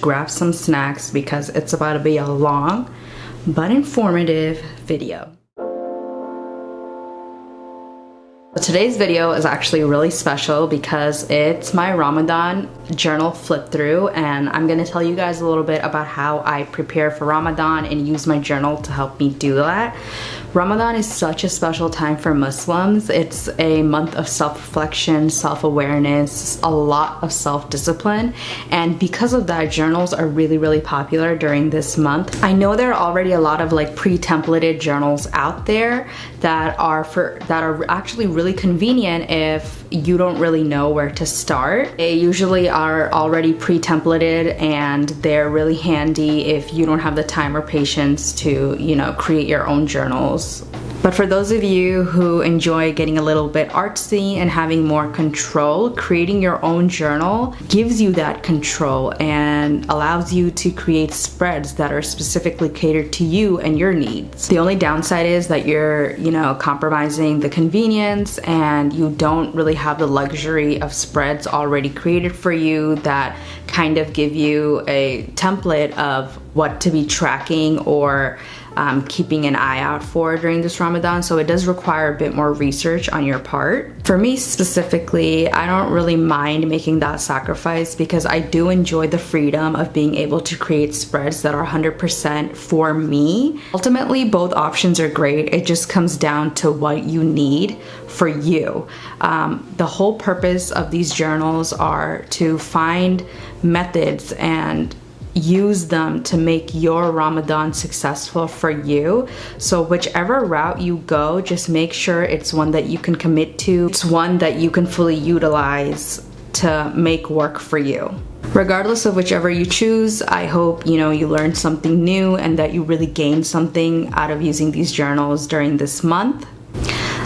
Grab some snacks because it's about to be a long but informative video. Today's video is actually really special because it's my Ramadan journal flip through, and I'm gonna tell you guys a little bit about how I prepare for Ramadan and use my journal to help me do that. Ramadan is such a special time for Muslims. It's a month of self-reflection, self-awareness, a lot of self-discipline, and because of that, journals are really popular during this month. I know there are already a lot of like pre-templated journals out there that are actually really convenient if you don't really know where to start. They usually are already pre-templated and they're really handy if you don't have the time or patience to, you know, create your own journals. But for those of you who enjoy getting a little bit artsy and having more control, creating your own journal gives you that control and allows you to create spreads that are specifically catered to you and your needs. The only downside is that you're, you know, compromising the convenience and you don't really have the luxury of spreads already created for you that kind of give you a template of what to be tracking or keeping an eye out for during this Ramadan, so it does require a bit more research on your part. For me specifically, I don't really mind making that sacrifice because I do enjoy the freedom of being able to create spreads that are 100% for me. Ultimately, both options are great. It just comes down to what you need for you. The whole purpose of these journals are to find methods and use them to make your Ramadan successful for you. So whichever route you go, just make sure it's one that you can commit to. It's one that you can fully utilize to make work for you. Regardless of whichever you choose, I hope you learned something new and that you really gained something out of using these journals during this month.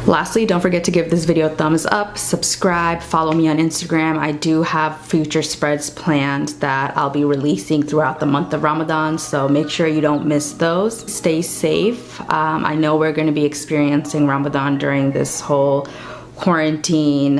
Lastly, don't forget to give this video a thumbs up, subscribe, follow me on Instagram. I do have future spreads planned that I'll be releasing throughout the month of Ramadan, so make sure you don't miss those. Stay safe. I know we're going to be experiencing Ramadan during this whole quarantine,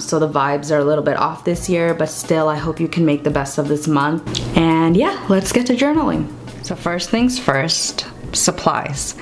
so the vibes are a little bit off this year, but still I hope you can make the best of this month. And yeah, let's get to journaling. So first things first, supplies.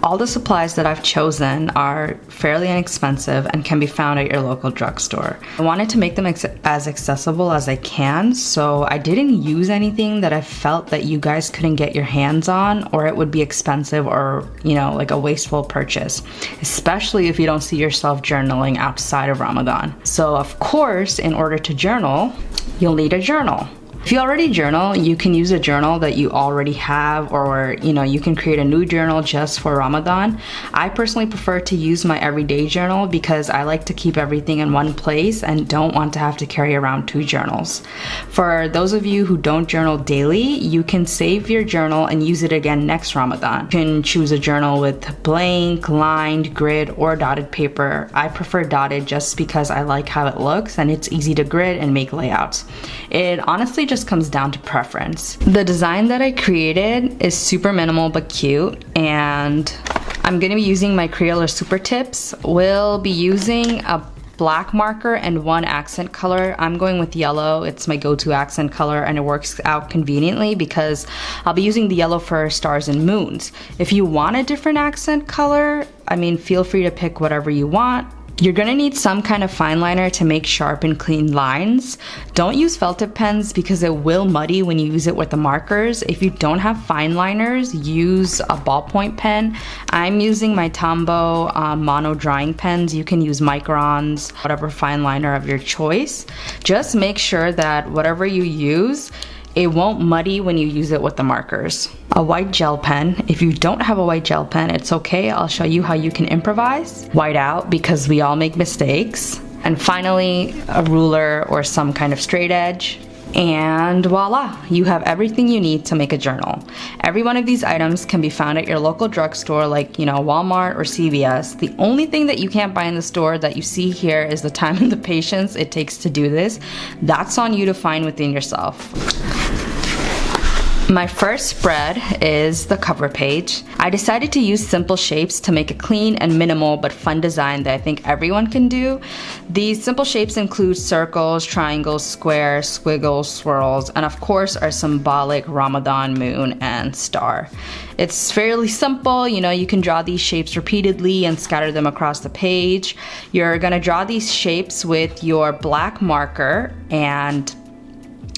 All the supplies that I've chosen are fairly inexpensive and can be found at your local drugstore. I wanted to make them as accessible as I can, so I didn't use anything that I felt that you guys couldn't get your hands on or it would be expensive or, like a wasteful purchase, especially if you don't see yourself journaling outside of Ramadan. So of course, in order to journal, you'll need a journal. If you already journal, you can use a journal that you already have, or you can create a new journal just for Ramadan. I personally prefer to use my everyday journal because I like to keep everything in one place and don't want to have to carry around two journals. For those of you who don't journal daily, you can save your journal and use it again next Ramadan. You can choose a journal with blank, lined, grid, or dotted paper. I prefer dotted just because I like how it looks and it's easy to grid and make layouts. It honestly just comes down to preference. The design that I created is super minimal but cute, and I'm gonna be using my Crayola Supertips. We'll be using a black marker and one accent color. I'm going with yellow. It's my go-to accent color and it works out conveniently because I'll be using the yellow for stars and moons. If you want a different accent color, feel free to pick whatever you want. You're gonna need some kind of fine liner to make sharp and clean lines. Don't use felt tip pens because it will muddy when you use it with the markers. If you don't have fine liners, use a ballpoint pen. I'm using my Tombow mono drawing pens. You can use microns, whatever fine liner of your choice. Just make sure that whatever you use, it won't muddy when you use it with the markers. A white gel pen. If you don't have a white gel pen, it's okay. I'll show you how you can improvise. White out because we all make mistakes. And finally, a ruler or some kind of straight edge. And voila, you have everything you need to make a journal. Every one of these items can be found at your local drugstore like, Walmart or CVS. The only thing that you can't buy in the store that you see here is the time and the patience it takes to do this. That's on you to find within yourself. My first spread is the cover page. I decided to use simple shapes to make a clean and minimal but fun design that I think everyone can do. These simple shapes include circles, triangles, squares, squiggles, swirls, and of course our symbolic Ramadan moon and star. It's fairly simple, you can draw these shapes repeatedly and scatter them across the page. You're gonna draw these shapes with your black marker, and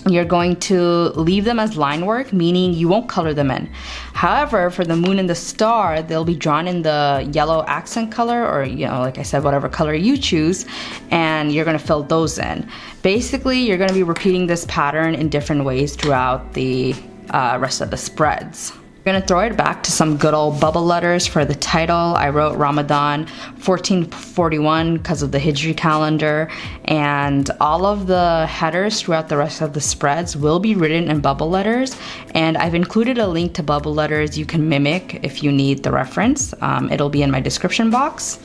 you're going to leave them as line work, meaning you won't color them in. However, for the moon and the star, they'll be drawn in the yellow accent color, or like I said, whatever color you choose, and you're gonna fill those in. Basically, you're gonna be repeating this pattern in different ways throughout the rest of the spreads. I'm gonna throw it back to some good old bubble letters for the title. I wrote Ramadan 1441 because of the Hijri calendar, and all of the headers throughout the rest of the spreads will be written in bubble letters, and I've included a link to bubble letters you can mimic if you need the reference. It'll be in my description box.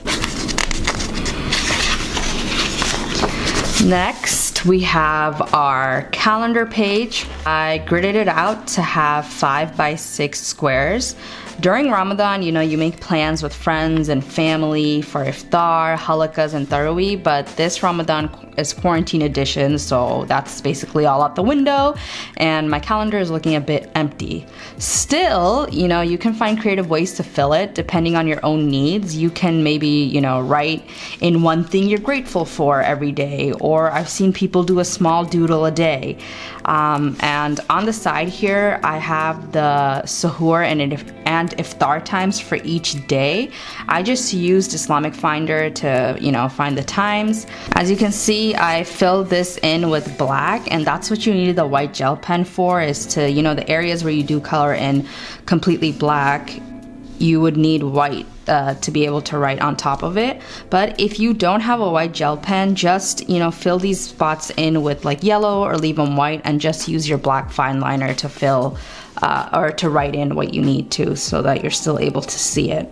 Next, we have our calendar page. I gridded it out to have 5 by 6 squares. During Ramadan, you make plans with friends and family for iftar, halakas, and tarawih, but this Ramadan is quarantine edition, so that's basically all out the window, and my calendar is looking a bit empty. Still, you can find creative ways to fill it depending on your own needs. You can maybe, write in one thing you're grateful for every day, or I've seen people do a small doodle a day. And on the side here, I have the suhoor and iftar times for each day. I just used Islamic Finder to, find the times. As you can see, I filled this in with black, and that's what you needed the white gel pen for, is to, the areas where you do color in completely black, you would need white to be able to write on top of it. But if you don't have a white gel pen, just fill these spots in with like yellow or leave them white, and just use your black fine liner to fill or to write in what you need to, so that you're still able to see it.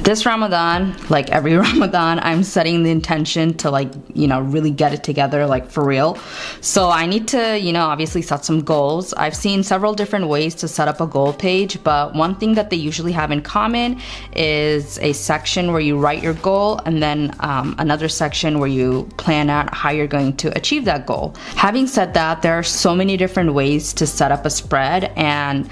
This Ramadan, like every Ramadan, I'm setting the intention to really get it together, for real. So I need to, obviously set some goals. I've seen several different ways to set up a goal page, but one thing that they usually have in common is a section where you write your goal, and then another section where you plan out how you're going to achieve that goal. Having said that, there are so many different ways to set up a spread, and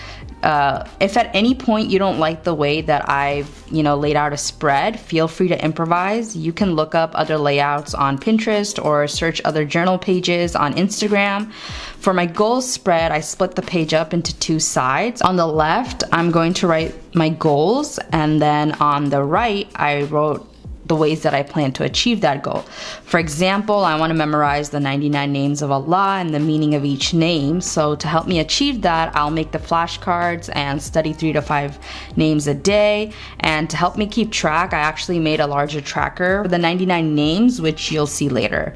if at any point you don't like the way that I've laid out a spread, feel free to improvise. You can look up other layouts on Pinterest or search other journal pages on Instagram. For my goals spread, I split the page up into 2 sides. On the left, I'm going to write my goals, and then on the right, I wrote the ways that I plan to achieve that goal. For example, I want to memorize the 99 names of Allah and the meaning of each name. So to help me achieve that, I'll make the flashcards and study 3 to 5 names a day. And to help me keep track, I actually made a larger tracker for the 99 names, which you'll see later.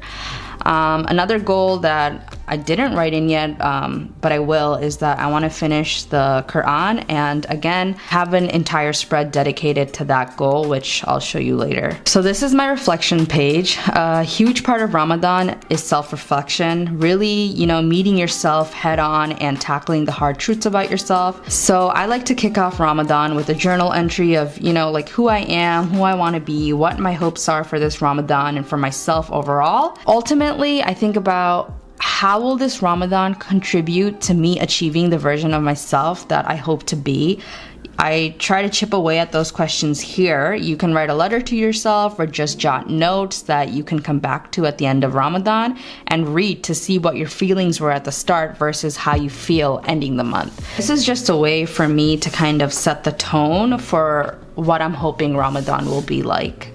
Another goal that I didn't write in yet, but I will, is that I want to finish the Quran, and again, have an entire spread dedicated to that goal, which I'll show you later. So this is my reflection page. A huge part of Ramadan is self-reflection, really, meeting yourself head on and tackling the hard truths about yourself. So I like to kick off Ramadan with a journal entry of, who I am, who I want to be, what my hopes are for this Ramadan and for myself overall. Ultimately, I think about, how will this Ramadan contribute to me achieving the version of myself that I hope to be? I try to chip away at those questions here. You can write a letter to yourself or just jot notes that you can come back to at the end of Ramadan and read to see what your feelings were at the start versus how you feel ending the month. This is just a way for me to kind of set the tone for what I'm hoping Ramadan will be like.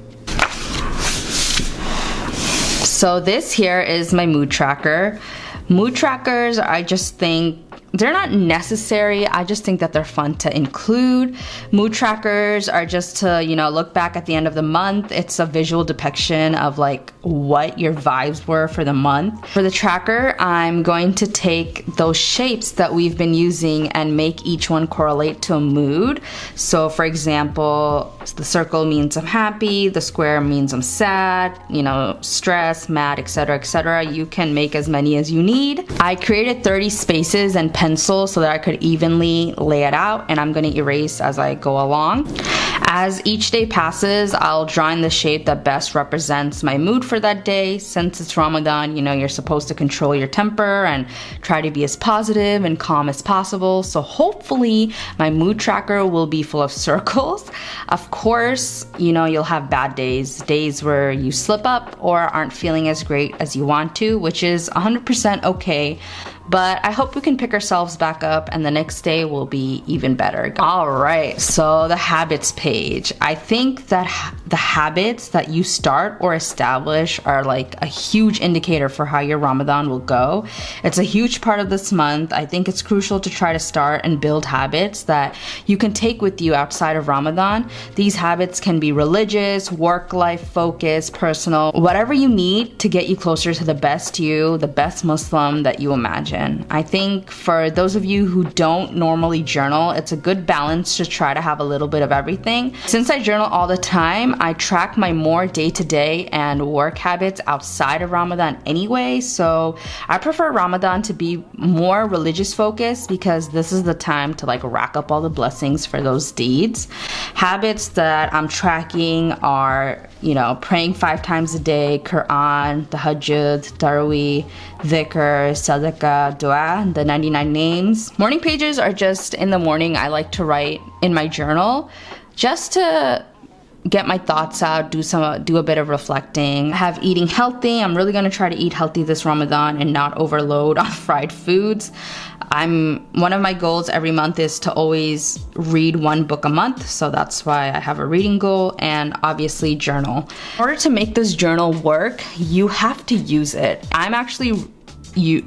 So this here is my mood tracker. Mood trackers, I just think, they're not necessary. I just think that they're fun to include. Mood trackers are just to, you know, look back at the end of the month. It's a visual depiction of like what your vibes were for the month. For the tracker, I'm going to take those shapes that we've been using and make each one correlate to a mood. So for example, the circle means I'm happy, the square means I'm sad, you know, stressed, mad, etc., etc. You can make as many as you need. I created 30 spaces and pencil so that I could evenly lay it out, and I'm going to erase as I go along. As each day passes, I'll draw in the shape that best represents my mood for that day. Since it's Ramadan, you know, you're supposed to control your temper and try to be as positive and calm as possible. So hopefully my mood tracker will be full of circles. Of course, you know, you'll have bad days, days where you slip up or aren't feeling as great as you want to, which is 100% okay. But I hope we can pick ourselves back up and the next day will be even better. All right, so the habits page. I think that the habits that you start or establish are like a huge indicator for how your Ramadan will go. It's a huge part of this month. I think it's crucial to try to start and build habits that you can take with you outside of Ramadan. These habits can be religious, work-life focus, personal, whatever you need to get you closer to the best you, the best Muslim that you imagine. I think for those of you who don't normally journal, it's a good balance to try to have a little bit of everything. Since I journal all the time, I track my more day-to-day and work habits outside of Ramadan anyway, so I prefer Ramadan to be more religious focused because this is the time to like rack up all the blessings for those deeds. Habits that I'm tracking are, you know, praying 5 times a day, Quran, Tahajjud, Taraweeh, Dhikr, Sadaqah, Dua, the 99 names. Morning pages are just in the morning. I like to write in my journal just to get my thoughts out, do a bit of reflecting. Have eating healthy. I'm really gonna try to eat healthy this Ramadan and not overload on fried foods. One of my goals every month is to always read 1 book a month, so that's why I have a reading goal, and obviously journal. In order to make this journal work, you have to use it. I'm actually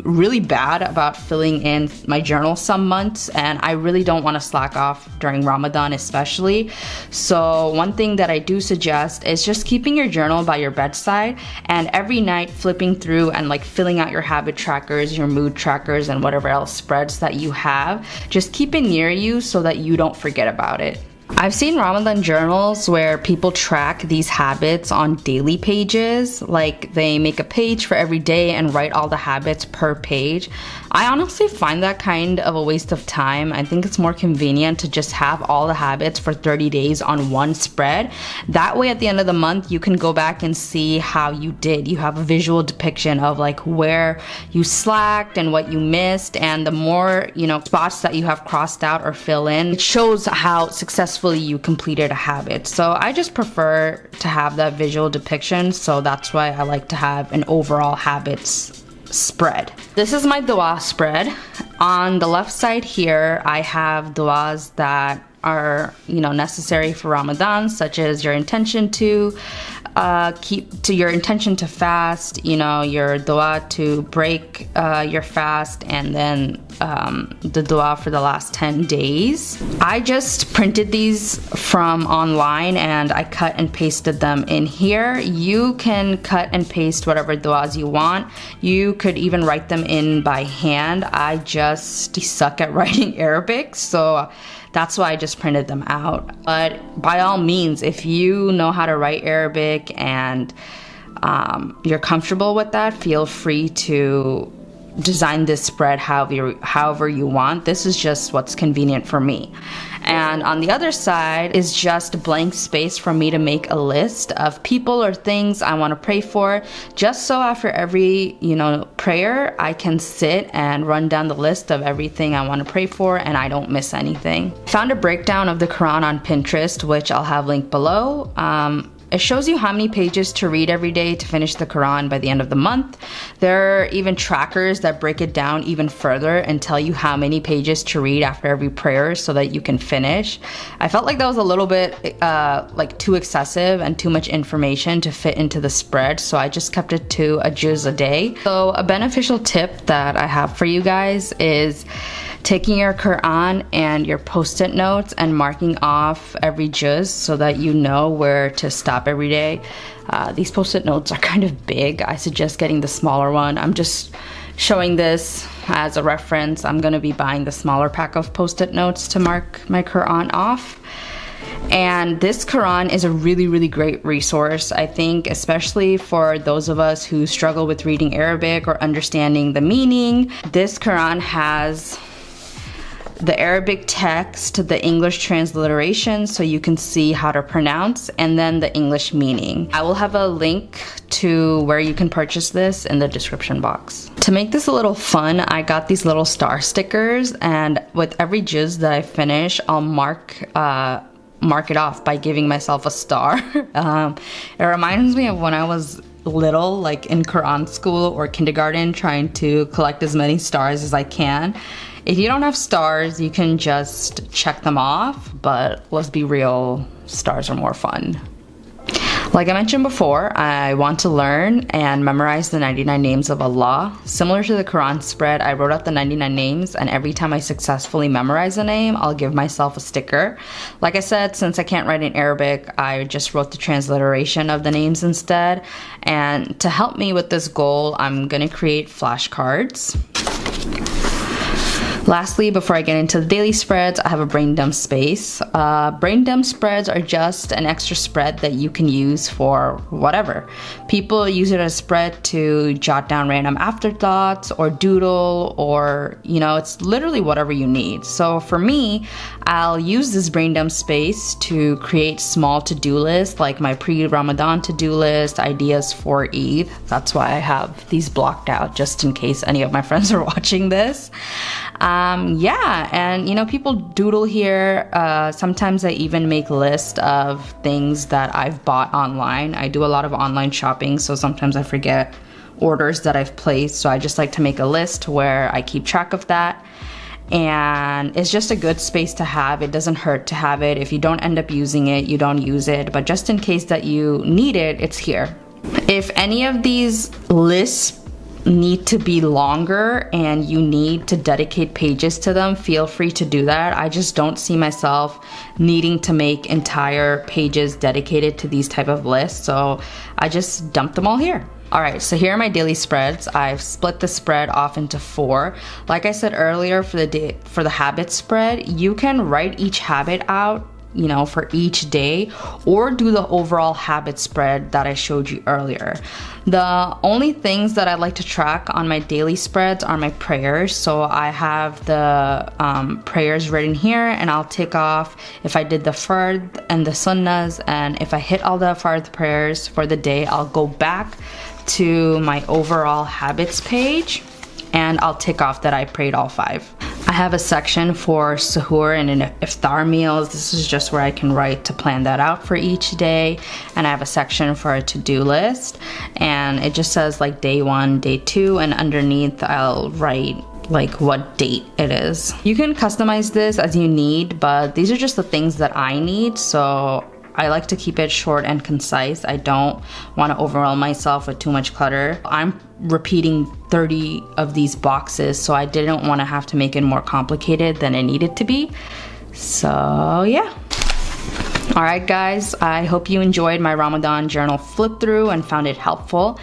really bad about filling in my journal some months, and I really don't want to slack off during Ramadan especially. So one thing that I do suggest is just keeping your journal by your bedside and every night flipping through and like filling out your habit trackers, your mood trackers, and whatever else spreads that you have. Just keep it near you so that you don't forget about it. I've seen Ramadan journals where people track these habits on daily pages, like they make a page for every day and write all the habits per page. I honestly find that kind of a waste of time. I think it's more convenient to just have all the habits for 30 days on one spread. That way at the end of the month you can go back and see how you did. You have a visual depiction of like where you slacked and what you missed, and the more, you know, spots that you have crossed out or fill in, it shows how successfully you completed a habit. So I just prefer to have that visual depiction, so that's why I like to have an overall habits spread. This is my dua spread. On the left side here, I have duas that are, you know, necessary for Ramadan, such as your intention to your intention to fast, you know, your dua to break your fast, and then the dua for the last 10 days. I just printed these from online and I cut and pasted them in here. You can cut and paste whatever duas you want. You could even write them in by hand. I just suck at writing Arabic, so that's why I just printed them out. But by all means, if you know how to write Arabic and you're comfortable with that, feel free to design this spread however you want. This is just what's convenient for me. And on the other side is just a blank space for me to make a list of people or things I want to pray for, just so after every, you know, prayer I can sit and run down the list of everything I want to pray for and I don't miss anything. Found a breakdown of the Quran on Pinterest, which I'll have linked below. It shows you how many pages to read every day to finish the Quran by the end of the month. There are even trackers that break it down even further and tell you how many pages to read after every prayer so that you can finish. I felt like that was a little bit like too excessive and too much information to fit into the spread, so I just kept it to a juz a day. So a beneficial tip that I have for you guys is taking your Quran and your post-it notes and marking off every juz so that you know where to stop every day. These post-it notes are kind of big. I suggest getting the smaller one. I'm just showing this as a reference. I'm gonna be buying the smaller pack of post-it notes to mark my Quran off. And this Quran is a really great resource, I think, especially for those of us who struggle with reading Arabic or understanding the meaning. This Quran has the Arabic text, the English transliteration, so you can see how to pronounce, and then the English meaning. I will have a link to where you can purchase this in the description box. To make this a little fun, I got these little star stickers, and with every juz that I finish, I'll mark it off by giving myself a star. It reminds me of when I was little, like in Quran school or kindergarten, trying to collect as many stars as I can. If you don't have stars, you can just check them off, but let's be real, stars are more fun. Like I mentioned before, I want to learn and memorize the 99 names of Allah. Similar to the Quran spread, I wrote out the 99 names, and every time I successfully memorize a name, I'll give myself a sticker. Like I said, since I can't write in Arabic, I just wrote the transliteration of the names instead. And to help me with this goal, I'm gonna create flashcards. Lastly, before I get into the daily spreads, I have a brain dump space. Brain dump spreads are just an extra spread that you can use for whatever. People use it as a spread to jot down random afterthoughts or doodle, or it's literally whatever you need. So for me, I'll use this brain dump space to create small to-do lists, like my pre-Ramadan to-do list, ideas for Eid. That's why I have these blocked out, just in case any of my friends are watching this. Yeah, and people doodle here. Sometimes I even make lists of things that I've bought online. I do a lot of online shopping, so sometimes I forget orders that I've placed, so I just like to make a list where I keep track of that. And it's just a good space to have. It doesn't hurt to have it. If you don't end up using it, you don't use it, but just in case that you need it, it's here. If any of these lists need to be longer and you need to dedicate pages to them, feel free to do that. I just don't see myself needing to make entire pages dedicated to these type of lists, so I just dump them all here. Alright, so here are my daily spreads. I've split the spread off into 4. Like I said earlier, for the habit spread, you can write each habit out for each day, or do the overall habit spread that I showed you earlier. The only things that I like to track on my daily spreads are my prayers. So I have the prayers written here, and I'll tick off if I did the fard and the sunnahs, and if I hit all the fard prayers for the day, I'll go back to my overall habits page and I'll tick off that I prayed all 5. I have a section for suhoor and iftar meals. This is just where I can write to plan that out for each day. And I have a section for a to-do list, and it just says like day 1, day 2, and underneath I'll write like what date it is. You can customize this as you need, but these are just the things that I need, so I like to keep it short and concise. I don't want to overwhelm myself with too much clutter. I'm repeating 30 of these boxes, so I didn't want to have to make it more complicated than it needed to be. So yeah. Alright guys, I hope you enjoyed my Ramadan journal flip through and found it helpful.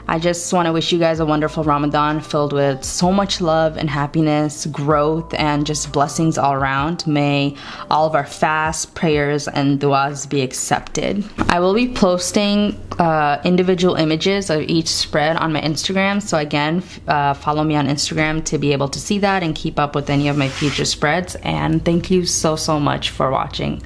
I just want to wish you guys a wonderful Ramadan filled with so much love and happiness, growth, and just blessings all around. May all of our fasts, prayers, and du'as be accepted. I will be posting individual images of each spread on my Instagram, so again, follow me on Instagram to be able to see that and keep up with any of my future spreads. And thank you so much for watching.